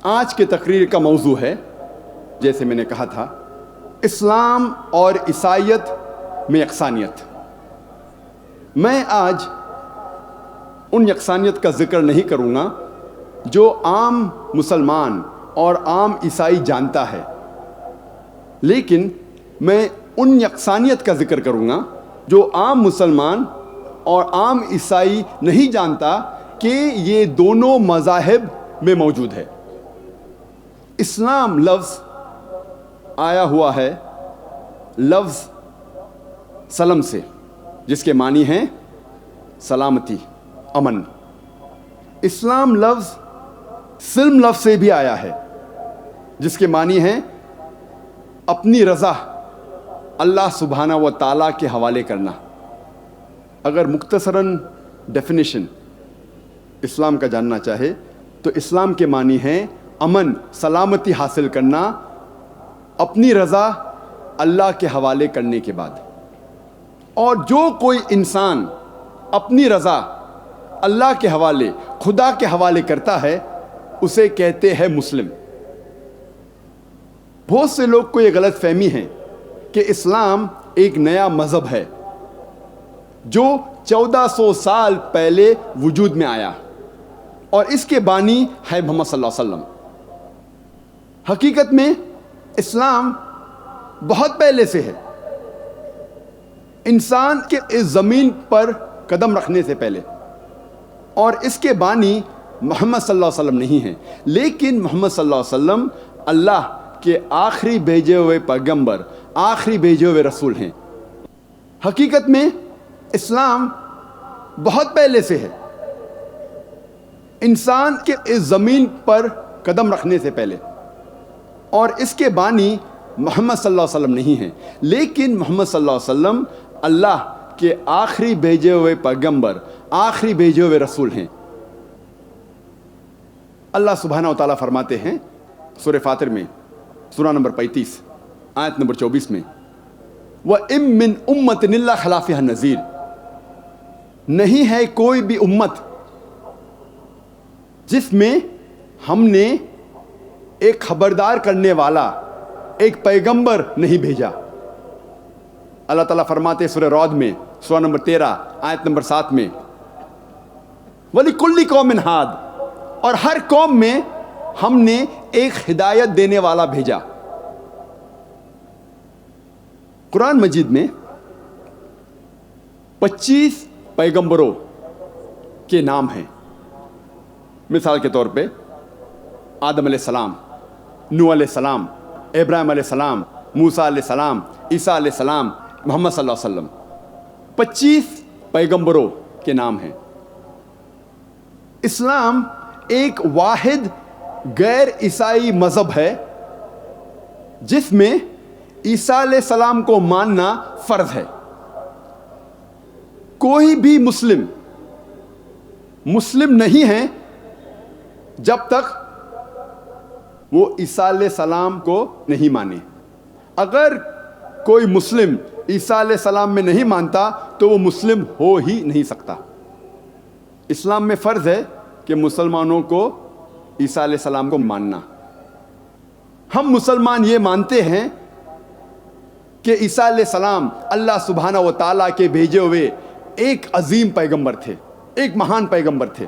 آج کے تقریر کا موضوع ہے، جیسے میں نے کہا تھا، اسلام اور عیسائیت میں یکسانیت۔ میں آج ان یکسانیت کا ذکر نہیں کروں گا جو عام مسلمان اور عام عیسائی جانتا ہے، لیکن میں ان یکسانیت کا ذکر کروں گا جو عام مسلمان اور عام عیسائی نہیں جانتا کہ یہ دونوں مذاہب میں موجود ہے۔ اسلام لفظ آیا ہوا ہے لفظ سلم سے، جس کے معنی ہیں سلامتی، امن۔ اسلام لفظ سلم لفظ سے بھی آیا ہے، جس کے معنی ہیں اپنی رضا اللہ سبحانہ و تعالیٰ کے حوالے کرنا۔ اگر مختصراً ڈیفینیشن اسلام کا جاننا چاہے تو اسلام کے معنی ہیں امن، سلامتی حاصل کرنا اپنی رضا اللہ کے حوالے کرنے کے بعد۔ اور جو کوئی انسان اپنی رضا اللہ کے حوالے، خدا کے حوالے کرتا ہے، اسے کہتے ہیں مسلم۔ بہت سے لوگ کو یہ غلط فہمی ہے کہ اسلام ایک نیا مذہب ہے جو 1400 سال پہلے وجود میں آیا اور اس کے بانی ہے محمد صلی اللہ علیہ وسلم۔ حقیقت میں اسلام بہت پہلے سے ہے، انسان کے اس زمین پر قدم رکھنے سے پہلے، اور اس کے بانی محمد صلی اللہ علیہ وسلم نہیں ہیں، لیکن محمد صلی اللہ علیہ وسلم اللہ کے آخری بھیجے ہوئے پیغمبر، آخری بھیجے ہوئے رسول ہیں۔ حقیقت میں اسلام بہت پہلے سے ہے، انسان کے اس زمین پر قدم رکھنے سے پہلے، اور اس کے بانی محمد صلی اللہ علیہ وسلم نہیں ہیں، لیکن محمد صلی اللہ علیہ وسلم اللہ کے آخری بھیجے ہوئے پیغمبر، آخری بھیجے ہوئے رسول ہیں۔ اللہ سبحانہ و تعالیٰ فرماتے ہیں سورہ فاطر میں، سورہ نمبر 35 آیت نمبر 24 میں، وَإِن مِّنْ أُمَّةٍ إِلَّا خَلَا فِيهَا النَّذِيرُ، نہیں ہے کوئی بھی امت جس میں ہم نے ایک خبردار کرنے والا، ایک پیغمبر نہیں بھیجا۔ اللہ تعالیٰ فرماتے سورہ رعد میں، سورہ نمبر 13 آیت نمبر 7 میں، وَلِكُلِّ قَوْمٍ هَادٍ، اور ہر قوم میں ہم نے ایک ہدایت دینے والا بھیجا۔ قرآن مجید میں 25 پیغمبروں کے نام ہیں۔ مثال کے طور پہ آدم علیہ السلام، نوح علیہ السلام، ابراہیم علیہ السلام، موسیٰ علیہ السلام، عیسیٰ علیہ السلام، محمد صلی اللہ علیہ وسلم۔ 25 پیغمبروں کے نام ہیں۔ اسلام ایک واحد غیر عیسائی مذہب ہے جس میں عیسیٰ علیہ السلام کو ماننا فرض ہے۔ کوئی بھی مسلم نہیں ہے جب تک وہ عیسیٰ علیہ السلام کو نہیں مانے۔ اگر کوئی مسلم عیسیٰ علیہ السلام میں نہیں مانتا تو وہ مسلم ہو ہی نہیں سکتا۔ اسلام میں فرض ہے کہ مسلمانوں کو عیسیٰ علیہ السلام کو ماننا۔ ہم مسلمان یہ مانتے ہیں کہ عیسیٰ علیہ السلام اللہ سبحانہ و تعالیٰ کے بھیجے ہوئے ایک عظیم پیغمبر تھے، ایک مہان پیغمبر تھے۔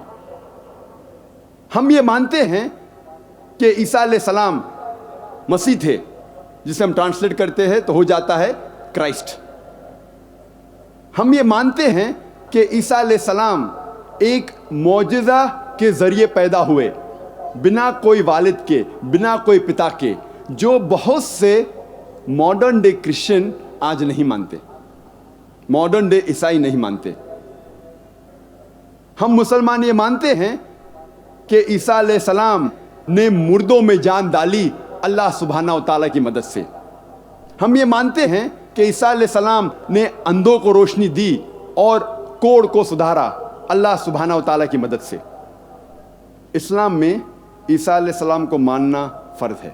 ہم یہ مانتے ہیں کہ عیسیٰ علیہ السلام مسیح تھے، جسے ہم ٹرانسلیٹ کرتے ہیں تو ہو جاتا ہے کرائسٹ۔ ہم یہ مانتے ہیں کہ عیسیٰ علیہ السلام ایک معجزہ کے ذریعے پیدا ہوئے، بنا کوئی والد کے، بنا کوئی پتا کے، جو بہت سے ماڈرن ڈے کرسچن آج نہیں مانتے، ماڈرن ڈے عیسائی نہیں مانتے۔ ہم مسلمان یہ مانتے ہیں کہ عیسیٰ علیہ السلام نے مردوں میں جان ڈالی اللہ سبحانہ و تعالیٰ کی مدد سے۔ ہم یہ مانتے ہیں کہ عیسیٰ علیہ السلام نے اندھوں کو روشنی دی اور کوڑ کو سدھارا اللہ سبحانہ و تعالیٰ کی مدد سے۔ اسلام میں عیسیٰ علیہ السلام کو ماننا فرض ہے۔